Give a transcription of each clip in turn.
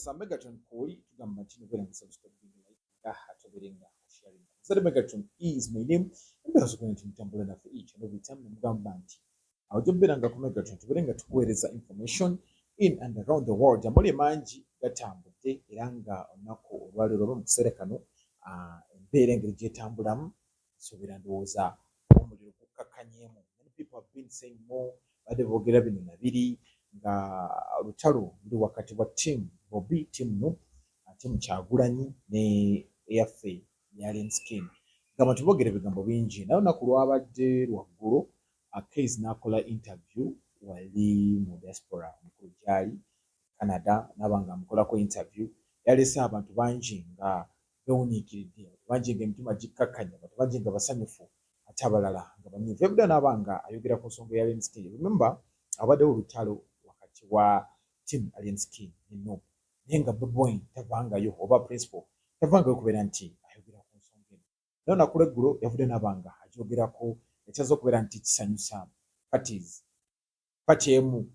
Yazza Megatron Koli tugamba nti nobera nti subscribe like atoberenga sharing. Zari Megatron is my name. Mbezo kwene tumtambula na for each and every time mugamba nti awajobera ku Megatron tuberenga tukuwereza information in and around the world. Amuli manji gatambudde era nga onako olwaliro mu kiseera kano embeera engeri gyetambulamu sobera ndowooza omuliro gukkakanyemu. Many people have been saying more badde boogera bino na biri nga olutalo luli wakati wa team Bobi team Kyagulanyi ne eyaffe Alien Skin nga bantu boogera ebigambo bingi naye olunaku lwabadde lwaggulu Case n'akola interview wali mu diaspora omukulu gyali Canada n'abanga amukolako interview yalese abantu bangi nga bewuniikiridde abantu bangi nga emitima gikkakkanya abantu bangi nga basanyufu ate abalala nga banyiivu ebudde n'abanga ayogera ku nsonga ya Alien Skin. Remember abaddewo olutalo wakati wa team Alien Skin eno naye nga Bobi Wine tavangayo oba principal tavangayo kubeera nti ayogera ku nsonga eno naye olunaku lw'eggulo yavudde n'abanga agyogerako ekyaza okubeera nti kisanyusa pati emu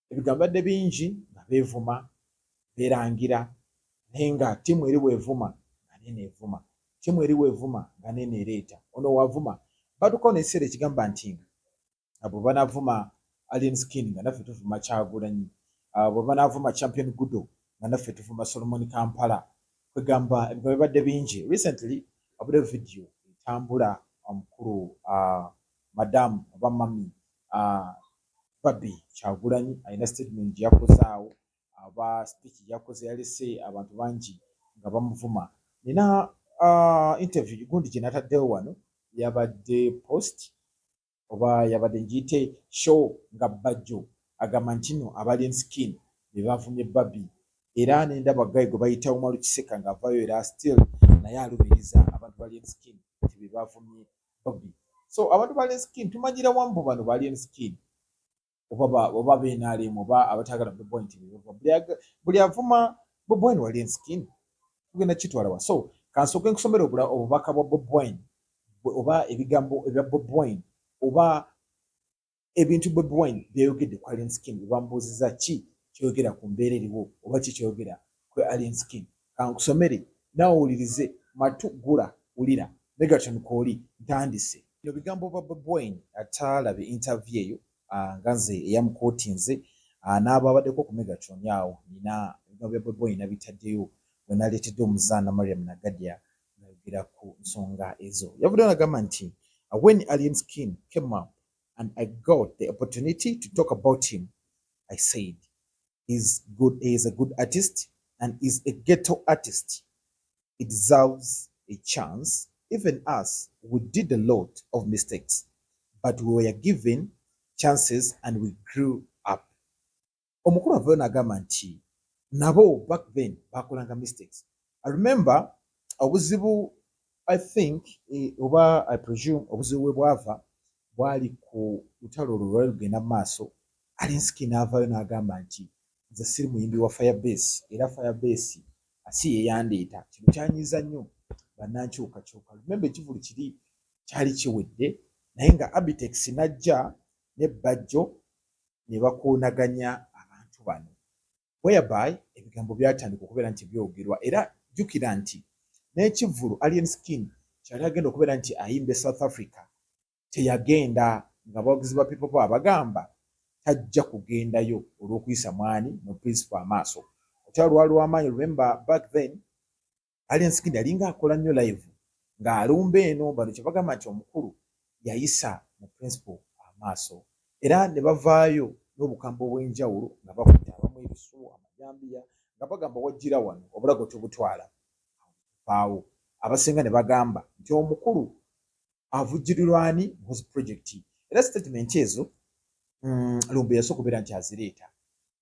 ebigambo badde bingi nga beevuma beerangira naye nga ttiimu eri weevuma nga nene evuma ttiimu eri weevuma nga nene ereeta ono waavuma batukawo n'ekiseera ekigamba nti abo banaavuma Alien Skin nga naffe tuvuma Kyagulanyi abo banaavuma Champion Gudo nga naffe tuvuma Solomon Kampala kwegamba ebigambo bibadde bingi. Recently abudde video etambula omukulu madamu oba mami Bobi Kyagulanyi alina statement gyakozaawo aba speech gyakoze yalese abantu bangi nga bamuvuma. Nina interview gundi gye nataddewo wano yabadde post oba yabadde ngiyite show nga bajjo agamba nti no aba Alien Skin be bavumye Bobi era n'endaba gayi gwe bayita Omwalu Kiseka ng'avaayo era still naye alumiriza abantu ba Alien Skin nti be bavumye Bobi. So abantu ba Alien Skin tumanyira wambu bano ba Alien Skin oba beenaalemu oba abatagala Bobi Wine nti buli avuma Bobi Wine wa Alien Skin tugenda kitwala wa. So kansooke nkusomera obubaka bwa Bobi Wine oba ebigambo ebya Bobi Wine oba ebintu Bobi Wine byeyogedde ku Alien Skin bambuuziza ki kyogera ku mbeera eriwo oba ki kyogera ku Alien Skin. Kankusomere naawe owulirize matu gula wulira Megatron Koli ntandise bino bigambo bwa Bobi Wine atalabe interview eyo nga nze eyamukootinze n'aba abaddeko ku Megatron awo nina ebigambo bya Bobi Wine nabitaddeyo we naleetedde omuzaana Mariam Nagadya ngayogera ku nsonga ezo. Yavuddeyo n'agamba nti when Alien Skin came up and I got the opportunity to talk about him, I said he is a good artist and is a ghetto artist. He deserves a chance. Even us, we did a lot of mistakes, but we were given chances and we grew up. Omukulu avaayo n'agamba nti nabo back then bakolanga mistakes. I remember obuzibu I think oba I presume obuzibu bwe bwava bwali ku lutalo olwo lwali lugenda mu maaso. Alien Skin avaayo n'agamba nti nze siri muyimbi wa Firebase era Firebase asi yeyandeeta kino kyanyiza nnyo bannankyukakyuka. Remember ekivulu kiri kyali kiwedde naye nga Abitex najja ne bajjo ne bakoonaganya abantu bano whereby ebigambo byatandika okubeera nti byogerwa era jjukira nti n'ekivulu Alien Skin kyali agenda okubeera nti ayimba South Africa teyagenda nga bawagizi ba People Power bagamba tajja kugendayo olw'okuyisa mwani mu principal amaaso. Olutalo lwali lw'amaanyi. Remember back then Alien Skin yalinga akola nnyo live ng'alumba eno bano kye bagamba nti omukulu yayisa mu principal amaaso era ne bavaayo n'obukambo obw'enjawulo nga bakutte abamu ebisu amajambiya nga bagamba wajjira wano obulago tobutwala paawo. Abasinga ne bagamba nti omukulu avujjirirwa ani mu project era statement ezo Lumbe yasooka okubeera nti azireeta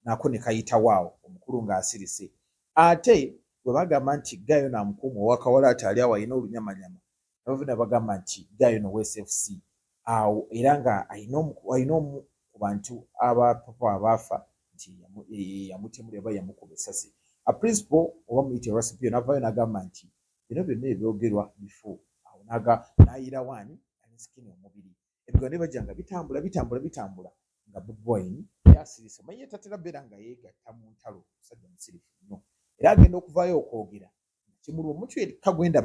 nako ne kayitawaawo omukulu ng'asirise ate bwe bagamba nti gayo n'amukuuma owakawala ati ali awo alina olunyamanyama nabavuna bagamba nti gayo no SFC awo era nga alina omu ku bantu abapapa abaafa nti yamutemula eba yamukuba essasi. A principal oba muyite recipe n'avaayo n'agamba nti bino byonna ebyogerwa bifo awo n'ayira wani Alien Skin omubiri ebigambo ne bajja nga bitambula nga Bobi Wine yasirise manyi tatera beera nga yeegatta mu ntalo musajja musirifu nnyo era agenda okuvaayo okwogera kimulwa omutwe kagwenda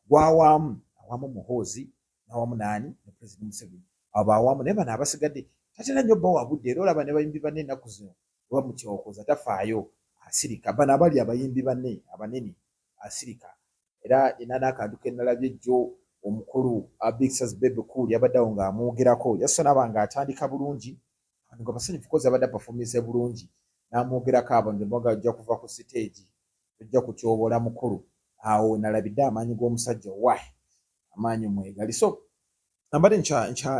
gwawamu awamu muhoozi nawamu naani ne President Museveni abo awamu naye bano abasigadde tatera nnyo bba wabudde era olaba ne bayimbi banne ennaku zino oba mukyokoza tafaayo asirika bano abali abayimbi banne abanene asirika era ena n'akantu ke nalabye jjo omukulu Big Sis Baby Cool yabadde awo ng'amwogerako yasonaba ng'atandika bulungi abantu nga basanyufu kozi abadde apafominze bulungi n'amwogerako abo ngemboga ajja kuva ku siteegi ojja kutyoboola mukulu awo nalabidde amaanyi g'omusajja wa amaanyi mwegali so nambadde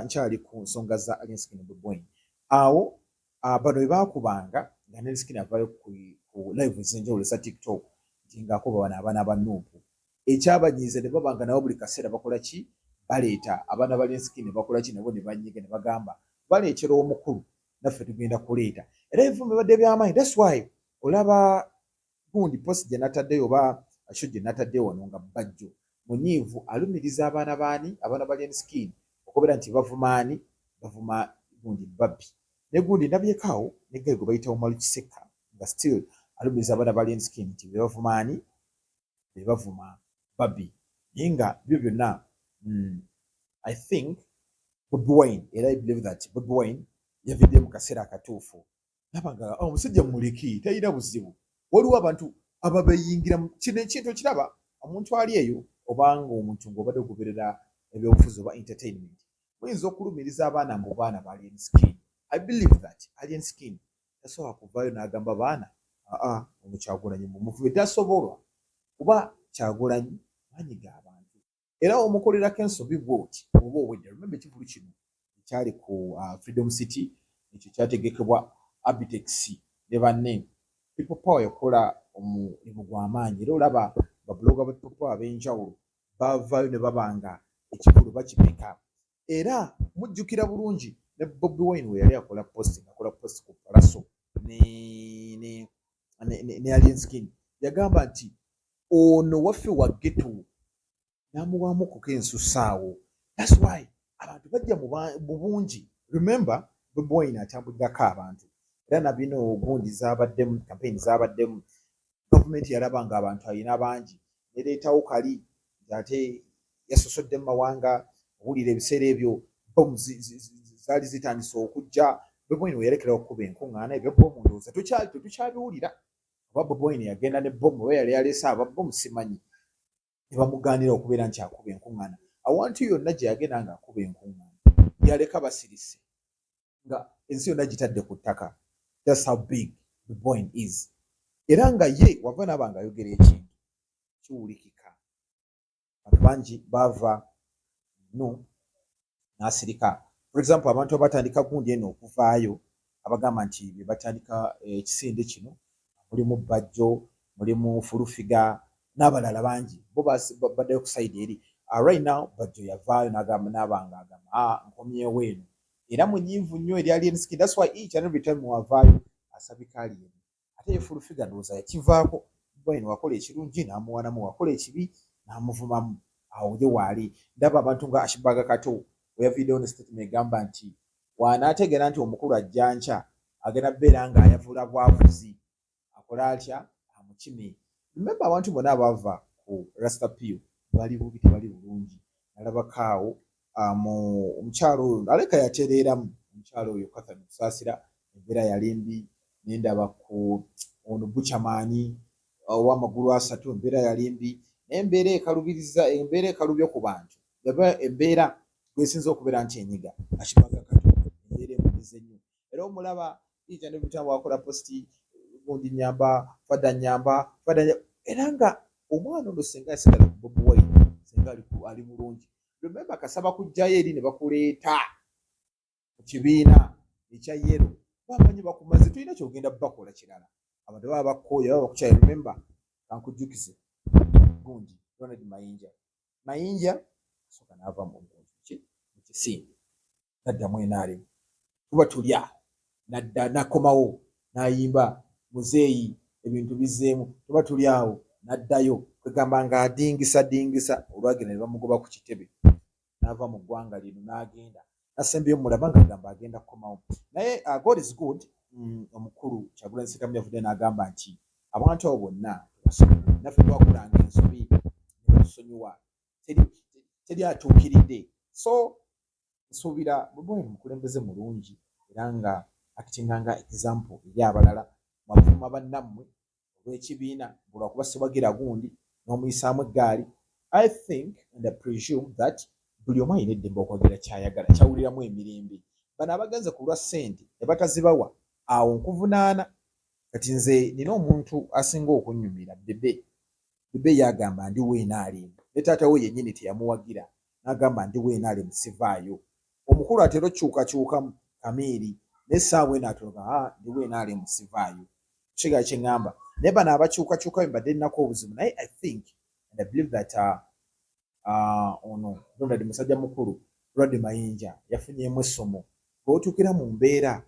nkyali ku nsonga za Alienskin Bwebweni awo bano bwe baakubanga nga Alienskin avaayo ku live ez'enjawulo za TikTok nti ng'akuba bano abaana ba Nuupu ekyabanyiiza ne baba nga nabo buli kaseera bakola ki baleeta abaana ba Alienskin ne bakola ki nabo ne banyiga ne bagamba baleetera omukulu naffe tugenda kuleeta era ebivumbe badde by'amaanyi that's why olaba gundi post gye nataddeyo oba asho gye nataddeyo wano nga bajjo munyiivu alumiriza abaana baani abaana ba Alienskin okubeera nti bavumaani bavuma gundi babbi ne gundi nabyekaawo ne gayi gwe bayitawo Mulwanyisa nga still alumiriza abaana ba Alienskin nti be bavumaani be bavuma babbi naye nga byo byonna I think Bobi Wine era I believe that Bobi Wine yavidde mu kaseera akatuufu nabanga omusajja muliki talina buzibu waliwo abantu ababeyingira kino ekintu kiraba omuntu ali eyo obanga omuntu ng'obadde ogoberera ebyobufuzi oba entertainment muyinza okulumiriza abaana mu baana ba Alienskin I believe that Alienskin tasobola kuvaayo n'agamba baana omukyagulanyi mumuvume tasobolwa kuba Kyagulanyi manyiga abantu era omukolerako ensobi bwoti oba owedde remember ekivulu kino ekyali ku Freedom City ekyo kyategekebwa Abitex ne banne People Power yakola omulimu gw'amaanyi era olaba babuloga ba People Power ab'enjawulo bavaayo ne babanga ekivulu bakipeka era mujjukira bulungi ne Bobi Wine we yali akola post ku Palaso ne Alienskin yagamba nti ono waffe wa ghetto namuwaamuko kensusaawo that's why abantu bajja mu bungi remember Bobi Wine atambuddako abantu era nabino gundi zabaddemu campaign zabaddemu gavumenti yalaba nga abantu alina bangi nereetawo kali ate yasosodde mu mawanga owulira ebiseera ebyo bomu zaali zitandise okujja Bobi Wine we yalekerawo okukuba enkuŋŋaana ebyo bomu ndowooza tukyabiwulira oba Bobi Wine yagenda ne bomu oba yali yaleese ababomu simanyi ne bamugaanira okubeera nti akuba enkuŋŋaana awantu yonna gye yagenda nga akuba enkuŋŋaana yaleka basirise nga ensi yonna gitadde ku ttaka that's how big the Bobi is era nga ye wava naba nga ayogera ekintu kiwulikika abantu bangi bava n'asirika for example abantu abatandika gundi eno okuvaayo abagamba nti be batandika ekisinde kino mulimu Bajjo mulimu Fulufiga n'abalala bangi bo baddeyo ku side eri right now Bajjo yavaayo n'abanga agamba nkomyewo eno era munyiivu nnyo eri Alienskin that's why each and every time wavaayo asabika ali eno ate Fulufiga ndowooza yakivaako bwino wakola ekirungi n'amuwanamu wakola ekibi n'amuvumamu awo ye waali ndaba abantu nga Ashibaga Kato weyavideyo ne statement egamba nti wanaategeera nti omukulu ajja nkya agenda beera nga ayavula bwavuzi akola atya amukime remember abantu bonna abava ku Rastapio bali bubi tebali bulungi nalabakaawo omukyalo oyo aleka yatereeramu omukyalo oyo Catherine Kusaasira embeera yali mbi nendaba ku ono Buchamaani ow'amagulu asatu embeera yali mbi embeera ekalubiriza embeera ekalubye ku bantu embeera gwesinza okubeera nti enyiga Ashibaga Kato embeera emugize nnyo era omulaba ija ne butamu wakola posti gundi nyamba fada nyamba era nga omwana ono senga yasigala ku Bobi Wine senga ali mulungi remember kasaba kujjayo eri ne bakuleeta mu kibiina ekya yero bamanyi bakumaze tulina kyogenda bakola kirala abantu baba bakooya baba bakukyayo remember kankujjukize gundi Ronald Mayinja soka n'ava mu kisinde naddamu enaalimu tuba tulya nadda nakomawo n'ayimba muzeeyi ebintu bizeemu tuba tuli awo n'addayo kwegamba nga adingisa olwagenda ne bamugoba ku kitebe n'ava mu ggwanga lino n'agenda nasembeyo mulaba nga agamba agenda kukomawo naye God is good omukulu Kyagulanyi Ssentamu yavudde n'agamba nti abantu abo bonna naffe twakulanga ensobi nebatusonyiwa teri atuukiridde. So nsuubira Bobi Wine mukulembeze mulungi era nga akitinga nga example eri abalala. Mwavuma bannammwe olw'ekibiina olwakuba sibagira gundi n'omuyisaamu eggaali. I think and I presume that buli omu alina eddembe okwogera kyayagala kyawuliramu emirembe. Bano abagenze ku lwa ssente ne batazibawa awo nkuvunaana. Kati nze nina omuntu asinga okunnyumira Bebe yagamba ndi weenaalimu ne taata we yennyini teyamuwagira n'agamba ndi weenaalimu sivaayo. Omukulu atera okyukakyukamu Kamiiri n'essaawa eno atologa ndi weenaalimu sivaayo. Kiga kye ŋŋamba naye bano abakyukakyuka mbadde nnako obuzibu naye I think and I believe that ono Donald musajja mukulu Lwadi Mayinja yafunyeemu essomo. Bw'otuukira mu mbeera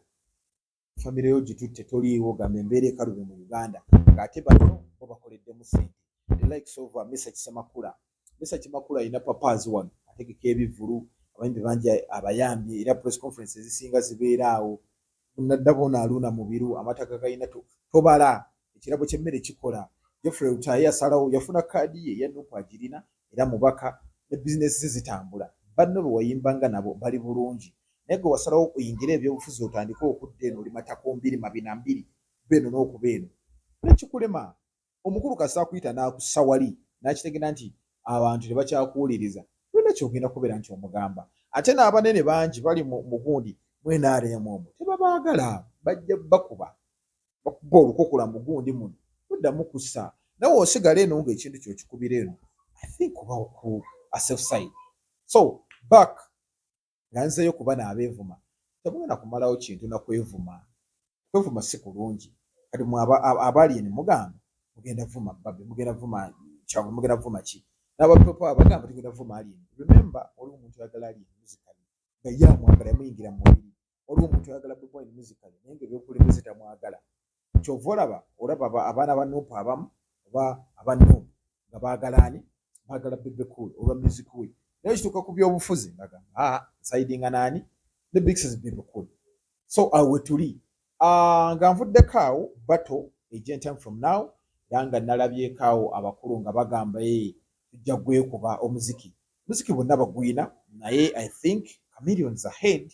famire yo gitutte toliiwo gamba embeera ekalube mu Uganda ng'ate bano bo bakoleddemu ssente. The likes of Mr. Kisemakula. Mr. Kisemakula alina papaazi wano ategeka ebivulu abayimbi bangi abayambye era press conference ezisinga zibeera awo. Naddabo ono aluna mu biru amataka galina tobala ekirabo ky'emmere kikola. Geoffrey Rutayi yasalawo yafuna kaadi ye ya Nuupu agirina era mubaka ne bizinesi zitambula. Banno be wayimbanga nabo bali bulungi naye gwe wasalawo oyingire ebyobufuzi otandike okudda eno oli matako 2 beno n'okuba eno nekikulema. Omukulu kasa akuyita n'akussa wali n'akitegera nti abantu tebakyakuwuliriza olina kyogenda kubeera nti omugamba. Ate n'abanene bangi bali mu gundi mwenaaleemu omwo tebabaagala bajja bakuba olukokola mu gundi muno tuddamu kussa nawe osigala eno ng'ekintu kyo kikubira eno. I think kuba ku a safe side. So back nga nzeeyo ku bano abeevuma temugenda kumalawo kintu na kwevuma. Kwevuma si kulungi. Kati abali eno mugamba mugenda vuma Babe mugenda vuma Kyago mugenda vuma ki n'abapepa bagamba tugenda vuma ali. Remember oliwo omuntu ayagala ali musically nga ye amwagala yamuyingira mu mubiri. Oliwo omuntu ayagala Bobi Wine musically naye ng'ebyokulembeze tamwagala. Kyova olaba abaana ba Nuupu abamu oba aba Nuupu nga baagala ani baagala Bebe Cool olwa music we. Naye kituuka ku byobufuzi ngagamba sidinga nani ne Big Sis Bebe Cool. So awe tuli nga nvuddeko awo bato agent from now nga nalabyeko awo abakulu nga bagamba tujja gwekuba omuziki bonna bagwina naye I think chameleons ahead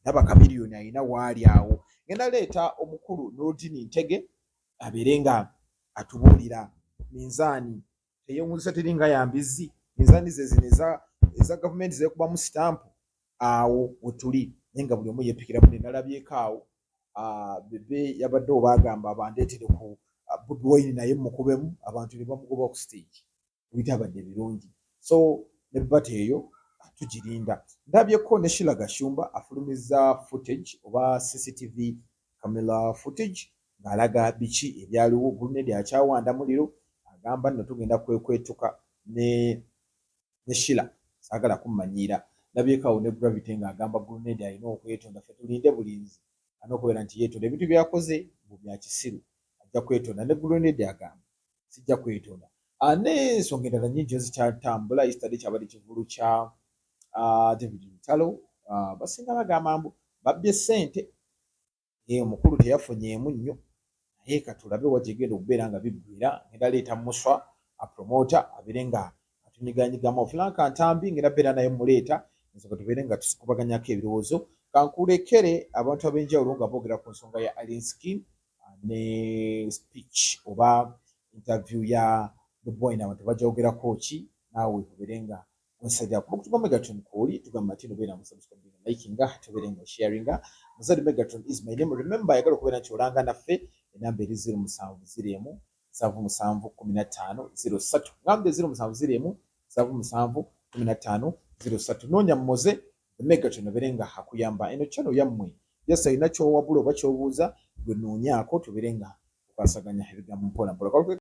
naba chameleon ayina waali awo. Ngenda leeta omukulu Nordini Ntege abeere nga atubuulira minzaani teyewunzisa teringa yambizi minzaani ze zino eza gavumenti zeekubamu sitampu awo wetuli naye nga buli omu yeepikiramu. Nalabyeko awo Bebe yabadde obagamba bandeetere ku Bobi Wine naye mukubemu abantu ne bamugoba ku stage bitabadde birungi. So ne bata eyo tugirinda. Ndabyeko ne Sheila Gashumba afulumiza footage oba CCTV camera footage ng'alaga biki ebyaliwo. Gulunedi akyawanda muliro agamba nno tugenda kwekwetuka ne Sheila saagala kummanyiira. Ndabyeko awo ne Gravity ng'agamba Gulunedi alina okwetonda ffe tulinde bulinzi anokubeera nti yeetonda ebintu byakoze mu bya kisiru ajja kwetonda. Ne Gulunedi agamba sijja kwetonda. N'ensonga endala nnyingi ezikyatambula. Yesterday kyabadde kivulu kya David Ntalo basinga bagamba mbu babbye ssente omukulu teyafunyeemu nnyo naye katulabe wagigenda okubeera nga biggwira. Ngenda leeta muswa apromota abeere nga atunyiganyigamu Franka Ntambi ngenda beera naye muleeta nsooka tubeere nga tusikubaganyako ebirowoozo. Kankulekere abantu ab'enjawulo nga boogera ku nsonga ya Alinskin ne speech oba interview ya Bobi Wine abantu bajawugerako ki naawe tubeere nga onsajja kuba Megatron kuli tugamba ati nobeera mu subscribe likinga tubeere nga sharinga. Muzadi Megatron is my name. Remember yagala okubeera nti olanga naffe enamba eri 0701 7715 ngambe 0701 7715 03 noonya mmoze Megatron obeere nga akuyamba. Eno channel yammwe Yazza alina kyowabula oba kyobuuza gwe noonyaako tubeere nga tukwasaganya ebigambo mpola mpola.